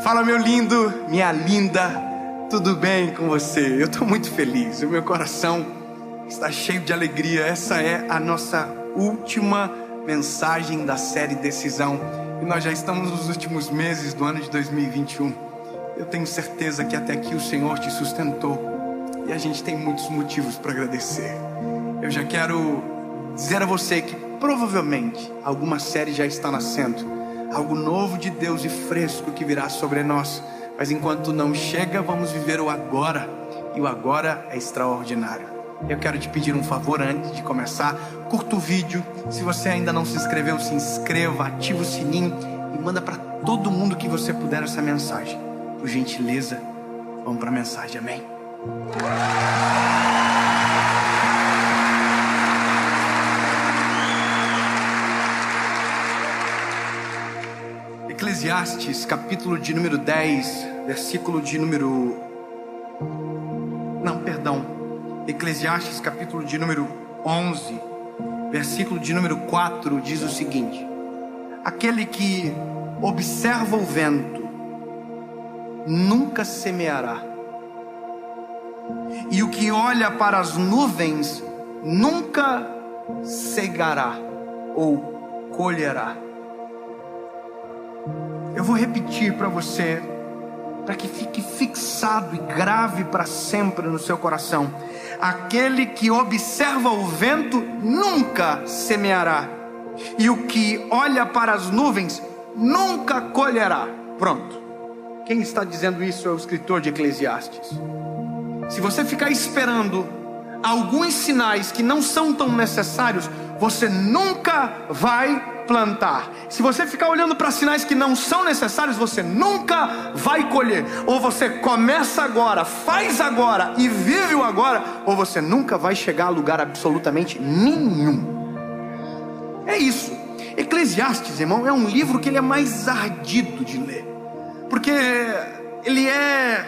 Fala, meu lindo, minha linda, tudo bem com você? Eu estou muito feliz, o meu coração está cheio de alegria. Essa é a nossa última mensagem da série Decisão, e nós já estamos nos últimos meses do ano de 2021. Eu tenho certeza que até aqui o Senhor te sustentou, e a gente tem muitos motivos para agradecer. Eu já quero dizer a você que provavelmente alguma série já está nascendo, algo novo de Deus e fresco que virá sobre nós. Mas enquanto não chega, vamos viver o agora. E o agora é extraordinário. Eu quero te pedir um favor antes de começar. Curta o vídeo. Se você ainda não se inscreveu, se inscreva, ativa o sininho e manda para todo mundo que você puder essa mensagem. Por gentileza, vamos para a mensagem, amém? Eclesiastes, capítulo de número 10, versículo de número... Eclesiastes, capítulo de número 11, versículo de número 4, diz o seguinte: aquele que observa o vento nunca semeará, e o que olha para as nuvens nunca cegará ou colherá. Eu vou repetir para você, para que fique fixado e grave para sempre no seu coração. Aquele que observa o vento nunca semeará, e o que olha para as nuvens nunca colherá. Pronto. Quem está dizendo isso é o escritor de Eclesiastes. Se você ficar esperando alguns sinais que não são tão necessários, você nunca vai plantar. Se você ficar olhando para sinais que não são necessários, você nunca vai colher. Ou você começa agora, faz agora e vive o agora, ou você nunca vai chegar a lugar absolutamente nenhum. É isso. Eclesiastes, irmão, é um livro que ele é mais ardido de ler, porque ele é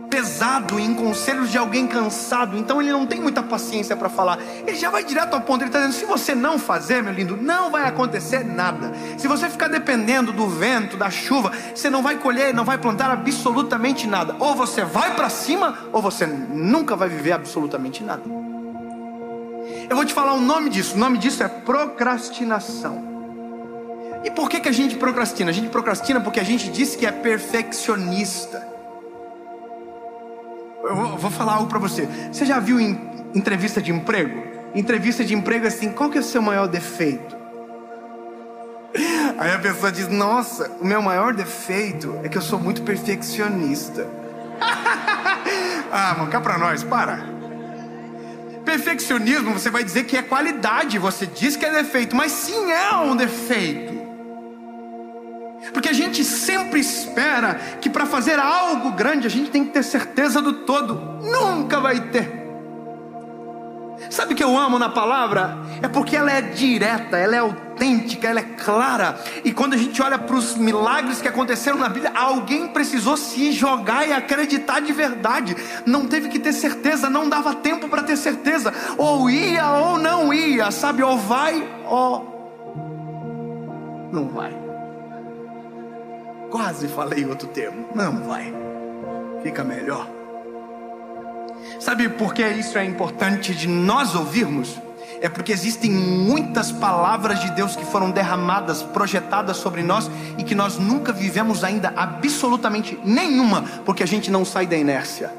pesado em conselhos de alguém cansado. Então ele não tem muita paciência para falar. Ele já vai direto ao ponto. Ele está dizendo: se você não fazer, meu lindo, não vai acontecer nada. Se você ficar dependendo do vento, da chuva, você não vai colher, não vai plantar absolutamente nada. Ou você vai para cima, ou você nunca vai viver absolutamente nada. Eu vou te falar o nome disso. O nome disso é procrastinação. E por que a gente procrastina? A gente procrastina porque a gente disse que é perfeccionista. Eu vou falar algo para você. Você já viu em entrevista de emprego? Entrevista de emprego assim: qual que é o seu maior defeito? Aí a pessoa diz: nossa, o meu maior defeito é que eu sou muito perfeccionista. Ah, mano, cá pra nós, para. Perfeccionismo, você vai dizer que é qualidade. Você diz que é defeito, mas sim é um defeito. Porque a gente sempre espera que para fazer algo grande a gente tem que ter certeza do todo. Nunca vai ter. Sabe o que eu amo na palavra? É porque ela é direta, ela é autêntica, ela é clara. E quando a gente olha para os milagres que aconteceram na Bíblia, alguém precisou se jogar e acreditar de verdade. Não teve que ter certeza, não dava tempo para ter certeza. Ou ia ou não ia, sabe? Ou vai ou não vai. Quase falei outro termo. Não vai. Fica melhor. Sabe por que isso é importante de nós ouvirmos? É porque existem muitas palavras de Deus que foram derramadas, projetadas sobre nós, e que nós nunca vivemos ainda absolutamente nenhuma, porque a gente não sai da inércia.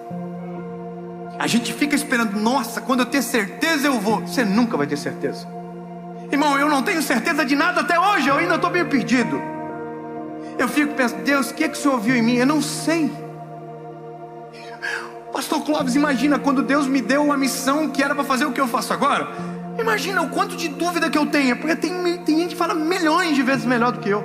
A gente fica esperando: nossa, quando eu ter certeza eu vou. Você nunca vai ter certeza. Irmão, eu não tenho certeza de nada até hoje. Eu ainda estou meio perdido. Eu fico pensando: Deus, o que o Senhor viu em mim? Eu não sei. Pastor Clóvis, imagina quando Deus me deu a missão que era para fazer o que eu faço agora. Imagina o quanto de dúvida que eu tenho. Porque tem gente que fala milhões de vezes melhor do que eu,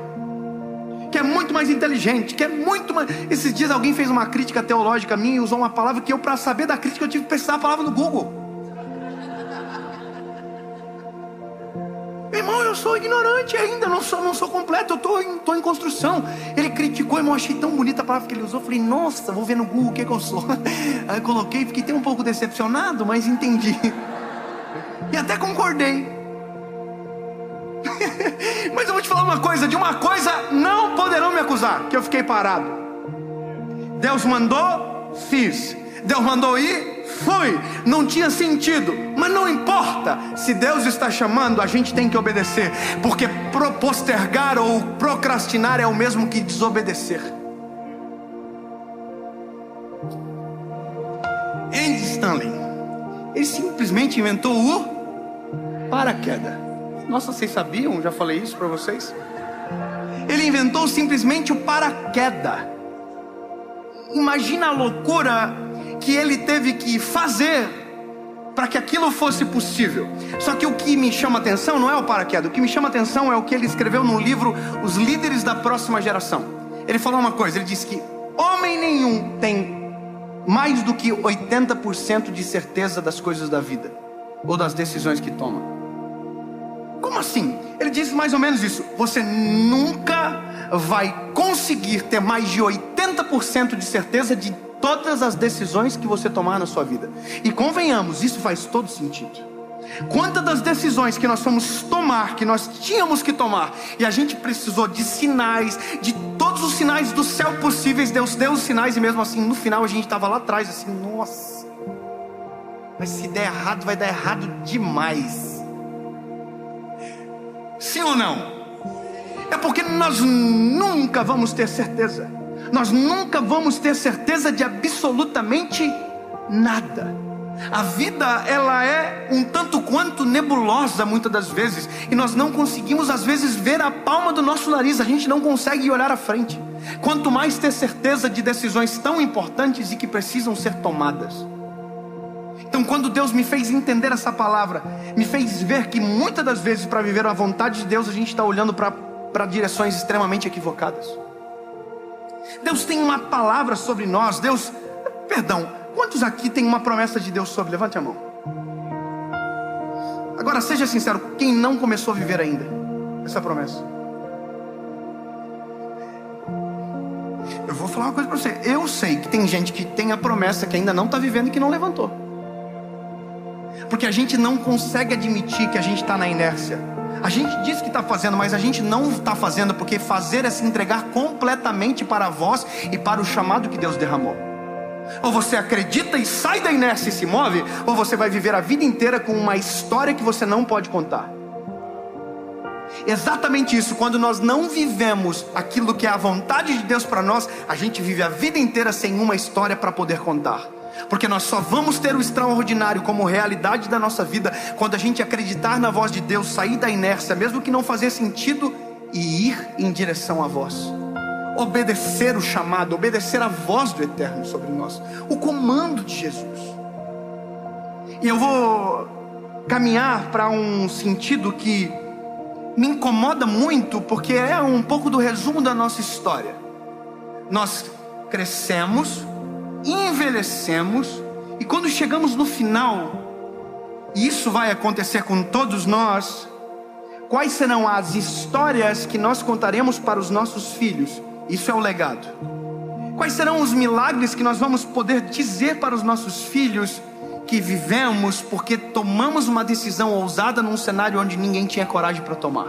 que é muito mais inteligente, que é muito mais... Esses dias alguém fez uma crítica teológica a mim e usou uma palavra que eu, para saber da crítica, eu tive que pesquisar a palavra no Google. Irmão, eu sou ignorante ainda, não sou completo, eu estou em construção. Ele criticou, irmão, achei tão bonita a palavra que ele usou. Falei: nossa, vou ver no Google o que eu sou. Aí eu coloquei, fiquei até um pouco decepcionado, mas entendi. E até concordei. Mas eu vou te falar uma coisa: de uma coisa não poderão me acusar, que eu fiquei parado. Deus mandou, fiz. Deus mandou ir, fui. Não tinha sentido, mas não importa. Se Deus está chamando, a gente tem que obedecer, porque postergar ou procrastinar é o mesmo que desobedecer. Andy Stanley, ele simplesmente inventou o paraquedas. Nossa, vocês sabiam? Já falei isso para vocês. Ele inventou simplesmente o paraquedas. Imagina a loucura que ele teve que fazer para que aquilo fosse possível. Só que o que me chama atenção não é o paraquedas. O que me chama atenção é o que ele escreveu no livro Os Líderes da Próxima Geração. Ele falou uma coisa, ele disse que homem nenhum tem mais do que 80% de certeza das coisas da vida, ou das decisões que toma. Como assim? Ele diz mais ou menos isso: você nunca vai conseguir ter mais de 80% de certeza de todas as decisões que você tomar na sua vida. E convenhamos, isso faz todo sentido. Quantas das decisões que nós fomos tomar, que nós tínhamos que tomar, e a gente precisou de sinais, de todos os sinais do céu possíveis, Deus deu os sinais, e mesmo assim no final a gente estava lá atrás assim, nossa, mas se der errado, vai dar errado demais. Sim ou não? É porque nós nunca vamos ter certeza. Nós nunca vamos ter certeza de absolutamente nada. A vida, ela é um tanto quanto nebulosa muitas das vezes, e nós não conseguimos às vezes ver a palma do nosso nariz. A gente não consegue olhar à frente, quanto mais ter certeza de decisões tão importantes e que precisam ser tomadas. Então, quando Deus me fez entender essa palavra, me fez ver que muitas das vezes, para viver a vontade de Deus, a gente está olhando para direções extremamente equivocadas. Deus tem uma palavra sobre nós. Quantos aqui tem uma promessa de Deus sobre? Levante a mão. Agora seja sincero, quem não começou a viver ainda essa promessa? Eu vou falar uma coisa para você. Eu sei que tem gente que tem a promessa que ainda não está vivendo e que não levantou, porque a gente não consegue admitir que a gente está na inércia. A gente diz que está fazendo, mas a gente não está fazendo, porque fazer é se entregar completamente para a voz e para o chamado que Deus derramou. Ou você acredita e sai da inércia e se move, ou você vai viver a vida inteira com uma história que você não pode contar. Exatamente isso. Quando nós não vivemos aquilo que é a vontade de Deus para nós, a gente vive a vida inteira sem uma história para poder contar. Porque nós só vamos ter o extraordinário como realidade da nossa vida quando a gente acreditar na voz de Deus, sair da inércia, mesmo que não fazer sentido, e ir em direção à voz. Obedecer o chamado, obedecer a voz do Eterno sobre nós, o comando de Jesus. E eu vou caminhar para um sentido que me incomoda muito, porque é um pouco do resumo da nossa história. Nós crescemos, envelhecemos, e quando chegamos no final, e isso vai acontecer com todos nós, quais serão as histórias que nós contaremos para os nossos filhos? Isso é o legado. Quais serão os milagres que nós vamos poder dizer para os nossos filhos que vivemos porque tomamos uma decisão ousada num cenário onde ninguém tinha coragem para tomar?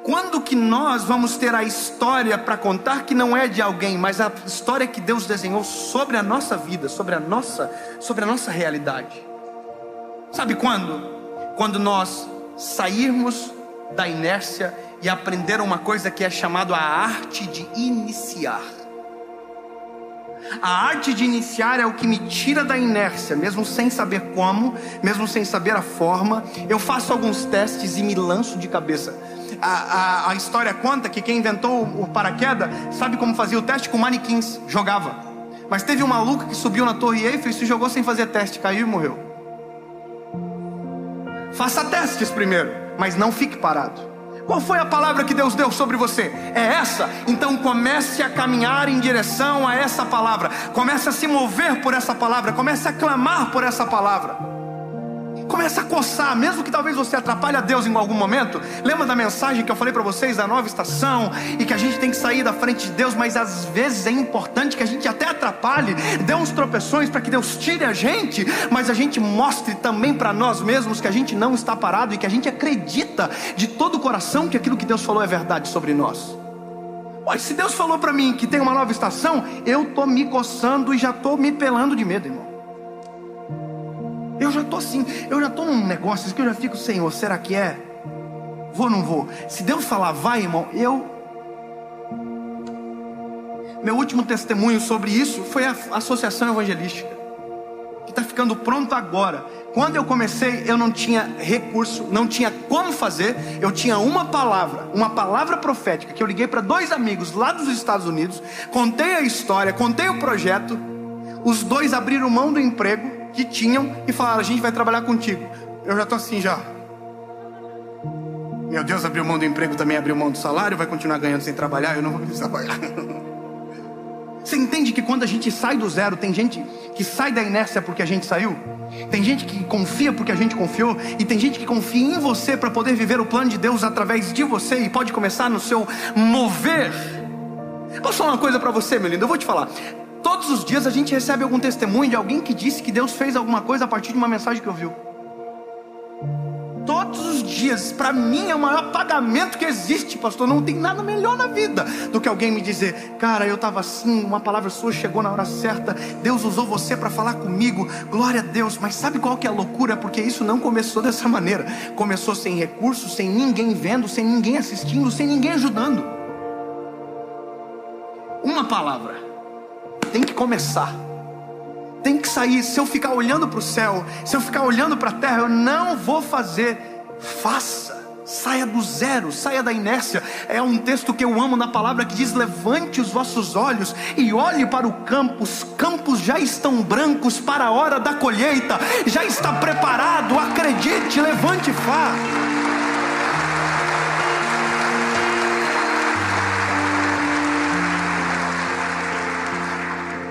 Quando que nós vamos ter a história para contar que não é de alguém, mas a história que Deus desenhou sobre a nossa vida, sobre a nossa realidade? Sabe quando? Quando nós sairmos da inércia e aprender uma coisa que é chamada a arte de iniciar. A arte de iniciar é o que me tira da inércia, mesmo sem saber como, mesmo sem saber a forma. Eu faço alguns testes e me lanço de cabeça. A história conta que quem inventou o paraquedas sabe como fazia o teste? Com manequins, jogava. Mas teve um maluco que subiu na Torre Eiffel e se jogou sem fazer teste, caiu e morreu. Faça testes primeiro, mas não fique parado. Qual foi a palavra que Deus deu sobre você? É essa? Então comece a caminhar em direção a essa palavra. Comece a se mover por essa palavra. Comece a clamar por essa palavra. Comece a coçar, mesmo que talvez você atrapalhe a Deus em algum momento. Lembra da mensagem que eu falei para vocês da nova estação, e que a gente tem que sair da frente de Deus, mas às vezes é importante que a gente até atrapalhe, dê uns tropeções para que Deus tire a gente, mas a gente mostre também para nós mesmos que a gente não está parado e que a gente acredita de todo o coração que aquilo que Deus falou é verdade sobre nós. Pois, se Deus falou para mim que tem uma nova estação, eu estou me coçando e já estou me pelando de medo, irmão. Eu já estou assim, eu já estou num negócio que eu já fico, Senhor, será que é? Vou ou não vou? Se Deus falar vai, irmão, meu último testemunho sobre isso foi a Associação Evangelística, que está ficando pronto agora. Quando eu comecei, eu não tinha recurso, não tinha como fazer. Eu tinha uma palavra profética, que eu liguei para 2 amigos lá dos Estados Unidos, contei a história, contei o projeto. Os 2 abriram mão do emprego que tinham e falaram: a gente vai trabalhar contigo. Eu já estou assim já. Meu Deus, abriu mão do emprego, também abriu mão do salário, vai continuar ganhando sem trabalhar, eu não vou precisar pagar. Você entende que quando a gente sai do zero, tem gente que sai da inércia porque a gente saiu? Tem gente que confia porque a gente confiou, e tem gente que confia em você para poder viver o plano de Deus através de você, e pode começar no seu mover. Posso falar uma coisa para você, meu lindo? Eu vou te falar. Todos os dias a gente recebe algum testemunho de alguém que disse que Deus fez alguma coisa a partir de uma mensagem que ouviu. Todos os dias, para mim é o maior pagamento que existe, pastor. Não tem nada melhor na vida do que alguém me dizer: cara, eu estava assim, uma palavra sua chegou na hora certa, Deus usou você para falar comigo, glória a Deus. Mas sabe qual que é a loucura? Porque isso não começou dessa maneira. Começou sem recursos, sem ninguém vendo, sem ninguém assistindo, sem ninguém ajudando. Uma palavra tem que começar, tem que sair. Se eu ficar olhando para o céu, se eu ficar olhando para a terra, eu não vou fazer. Faça, saia do zero, saia da inércia. É um texto que eu amo na palavra que diz: levante os vossos olhos e olhe para o campo. Os campos já estão brancos para a hora da colheita, já está preparado. Acredite, levante e vá.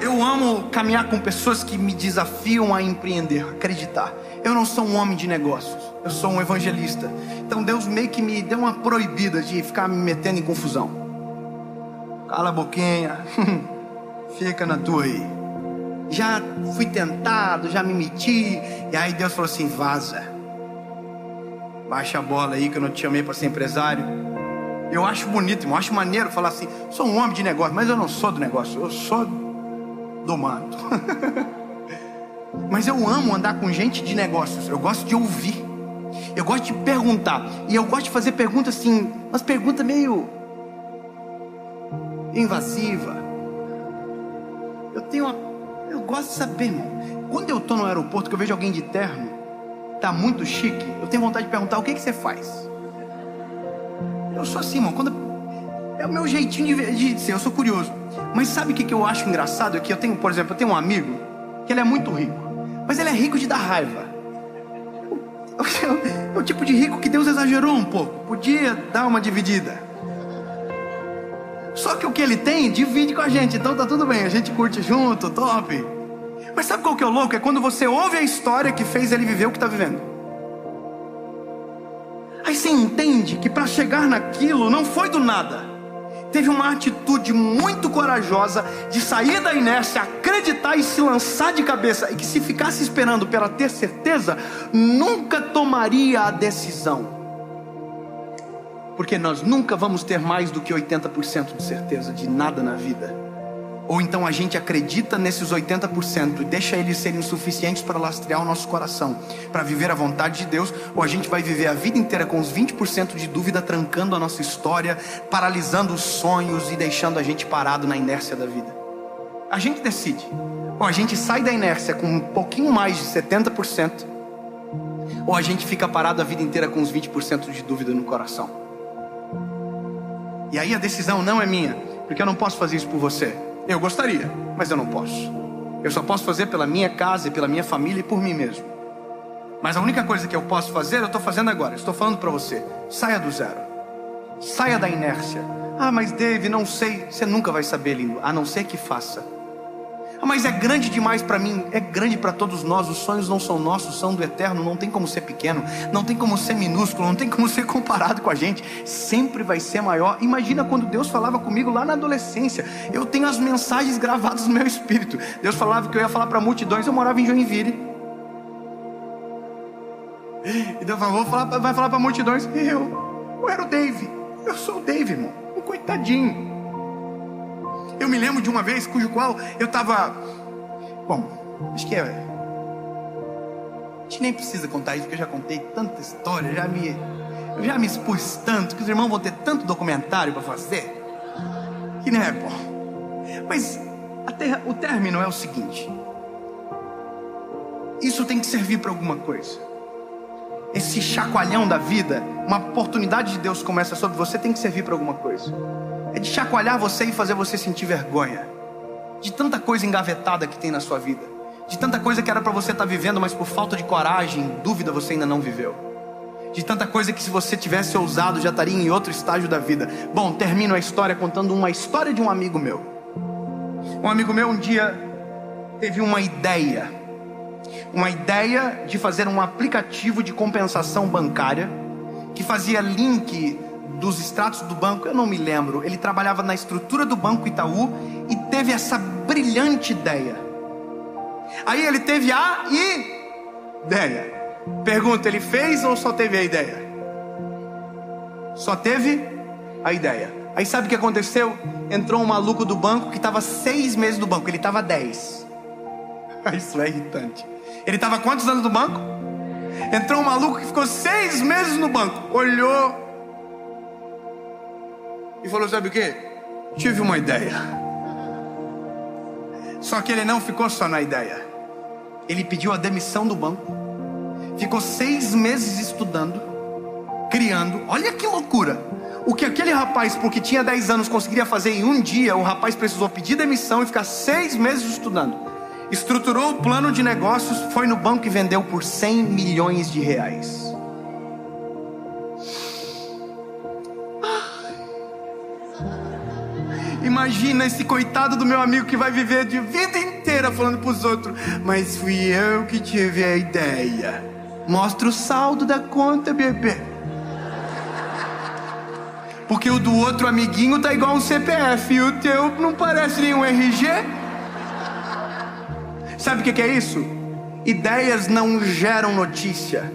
Eu amo caminhar com pessoas que me desafiam a empreender, a acreditar. Eu não sou um homem de negócios, eu sou um evangelista. Então Deus meio que me deu uma proibida de ficar me metendo em confusão. Cala a boquinha, fica na tua aí. Já fui tentado, já me meti, e aí Deus falou assim: vaza, baixa a bola aí, que eu não te chamei para ser empresário. Eu acho bonito, irmão, acho maneiro falar assim: sou um homem de negócio, mas eu não sou do negócio, eu sou do mato. Mas eu amo andar com gente de negócios. Eu gosto de ouvir, eu gosto de perguntar, e eu gosto de fazer perguntas assim, umas perguntas meio invasiva. Eu gosto de saber, irmão. Quando eu estou no aeroporto, que eu vejo alguém de terno, tá muito chique, eu tenho vontade de perguntar: o que você faz? Eu sou assim, irmão. É o meu jeitinho de ser, eu sou curioso. Mas sabe o que eu acho engraçado? É que eu tenho, por exemplo, um amigo que ele é muito rico, mas ele é rico de dar raiva. É o tipo de rico que Deus exagerou um pouco, podia dar uma dividida. Só que o que ele tem, divide com a gente, então tá tudo bem, a gente curte junto, top. Mas sabe qual que é o louco? É quando você ouve a história que fez ele viver o que está vivendo. Aí você entende que para chegar naquilo não foi do nada. Teve uma atitude muito corajosa de sair da inércia, acreditar e se lançar de cabeça, e que se ficasse esperando pela ter certeza, nunca tomaria a decisão. Porque nós nunca vamos ter mais do que 80% de certeza de nada na vida. Ou então a gente acredita nesses 80% e deixa eles serem suficientes para lastrear o nosso coração, para viver a vontade de Deus. Ou a gente vai viver a vida inteira com os 20% de dúvida, trancando a nossa história, paralisando os sonhos e deixando a gente parado na inércia da vida. A gente decide. Ou a gente sai da inércia com um pouquinho mais de 70%, ou a gente fica parado a vida inteira com os 20% de dúvida no coração. E aí a decisão não é minha, porque eu não posso fazer isso por você. Eu gostaria, mas eu não posso. Eu só posso fazer pela minha casa e pela minha família e por mim mesmo. Mas a única coisa que eu posso fazer, eu estou fazendo agora. Estou falando para você: saia do zero, saia da inércia. Ah, mas Dave, não sei. Você nunca vai saber, lindo, a não ser que faça. Ah, mas é grande demais para mim. É grande para todos nós. Os sonhos não são nossos, são do eterno. Não tem como ser pequeno, não tem como ser minúsculo, não tem como ser comparado com a gente. Sempre vai ser maior. Imagina quando Deus falava comigo lá na adolescência. Eu tenho as mensagens gravadas no meu espírito. Deus falava que eu ia falar para multidões. Eu morava em Joinville, e Deus falou: vai falar para multidões. Eu era o Dave. Eu sou o Dave, irmão, um coitadinho. me lembro de uma vez cujo qual eu estava... Bom, acho que a gente nem precisa contar isso, porque eu já contei tanta história, eu já me expus tanto, que os irmãos vão ter tanto documentário para fazer, que não é bom. Mas o término é o seguinte: isso tem que servir para alguma coisa. Esse chacoalhão da vida, uma oportunidade de Deus começa sobre você, tem que servir para alguma coisa. É de chacoalhar você e fazer você sentir vergonha de tanta coisa engavetada que tem na sua vida, de tanta coisa que era para você estar vivendo, mas por falta de coragem, dúvida, você ainda não viveu. De tanta coisa que se você tivesse ousado já estaria em outro estágio da vida. Bom, termino a história contando uma história de um amigo meu. Um amigo meu um dia teve uma ideia de fazer um aplicativo de compensação bancária que fazia link dos extratos do banco. Eu não me lembro, ele trabalhava na estrutura do Banco Itaú e teve essa brilhante ideia. Aí ele teve a ideia. Pergunta, ele fez ou só teve a ideia? Só teve a ideia. Aí sabe o que aconteceu? Entrou um maluco do banco que estava 6 meses no banco, ele estava 10. Isso é irritante. Ele estava quantos anos no banco? Entrou um maluco que ficou 6 meses no banco, olhou e falou, sabe o que? Tive uma ideia. Só que ele não ficou só na ideia. Ele pediu a demissão do banco, ficou 6 meses estudando, criando. Olha que loucura. O que aquele rapaz, porque tinha 10 anos, conseguiria fazer em um dia, o rapaz precisou pedir demissão e ficar 6 meses estudando. Estruturou o plano de negócios, foi no banco e vendeu por 100 milhões de reais. Imagina esse coitado do meu amigo que vai viver de vida inteira falando para os outros, mas fui eu que tive a ideia. Mostra o saldo da conta, bebê. Porque o do outro amiguinho tá igual um CPF e o teu não parece nenhum RG. Sabe o que é isso? Ideias não geram notícia.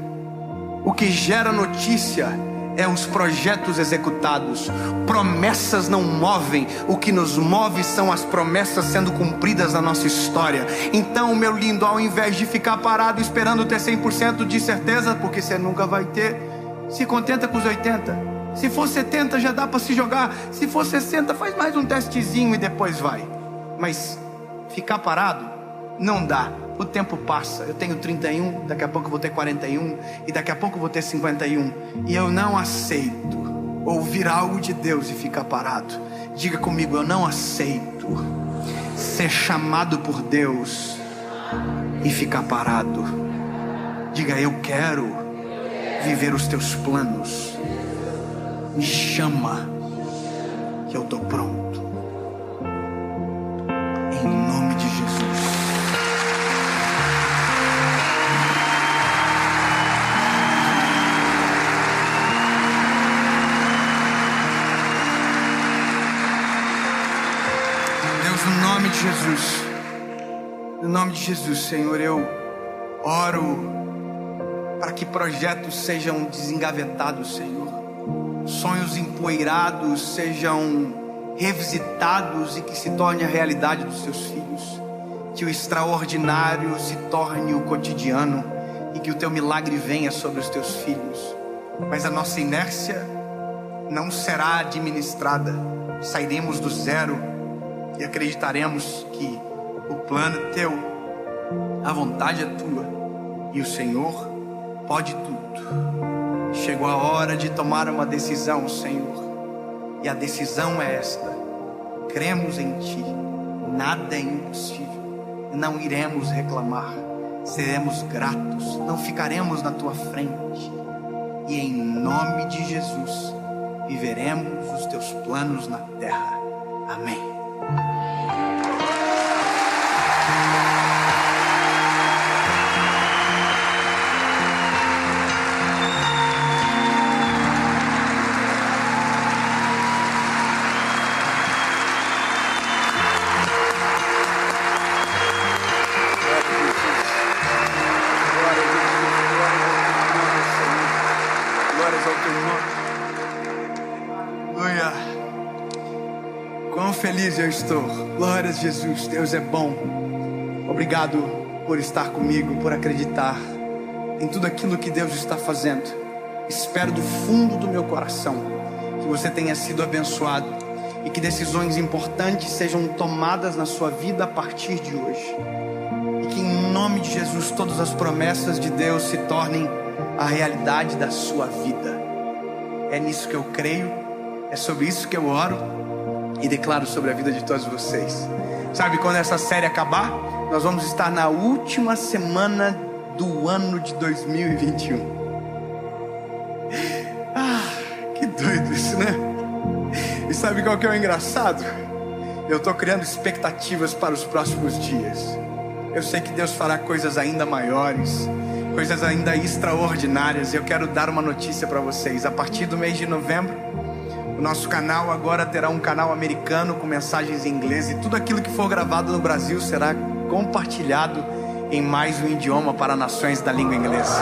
O que gera notícia é os projetos executados. Promessas não movem. O que nos move são as promessas sendo cumpridas na nossa história. Então, meu lindo, ao invés de ficar parado esperando ter 100% de certeza, porque você nunca vai ter, se contenta com os 80. Se for 70 já dá para se jogar. Se for 60 faz mais um testezinho e depois vai. Mas ficar parado não dá. O tempo passa. Eu tenho 31, daqui a pouco eu vou ter 41 e daqui a pouco eu vou ter 51. E eu não aceito ouvir algo de Deus e ficar parado. Diga comigo, eu não aceito ser chamado por Deus e ficar parado. Diga, eu quero viver os teus planos. Me chama que eu estou pronto. Em nome de Jesus. Deus, no nome de Jesus, no nome de Jesus, Senhor, eu oro para que projetos sejam desengavetados, Senhor. Sonhos empoeirados sejam revisitados e que se torne a realidade dos seus filhos. Que o extraordinário se torne o cotidiano e que o teu milagre venha sobre os teus filhos. Mas a nossa inércia não será administrada. Sairemos do zero e acreditaremos que o plano é teu, a vontade é tua e o Senhor pode tudo. Chegou a hora de tomar uma decisão, Senhor. E a decisão é esta: cremos em Ti, nada é impossível. Não iremos reclamar, seremos gratos, não ficaremos na Tua frente. E em nome de Jesus, viveremos os Teus planos na terra. Amém. pois eu estou. Glórias a Jesus, Deus é bom. Obrigado por estar comigo, por acreditar em tudo aquilo que Deus está fazendo. Espero do fundo do meu coração que você tenha sido abençoado e que decisões importantes sejam tomadas na sua vida a partir de hoje. E que em nome de Jesus todas as promessas de Deus se tornem a realidade da sua vida. É nisso que eu creio, é sobre isso que eu oro e declaro sobre a vida de todos vocês. Sabe, quando essa série acabar, nós vamos estar na última semana do ano de 2021. Que doido isso, né? E sabe qual que é o engraçado? Eu estou criando expectativas para os próximos dias. Eu sei que Deus fará coisas ainda maiores, coisas ainda extraordinárias. E eu quero dar uma notícia para vocês. A partir do mês de novembro, o nosso canal agora terá um canal americano com mensagens em inglês. E tudo aquilo que for gravado no Brasil será compartilhado em mais um idioma para nações da língua inglesa.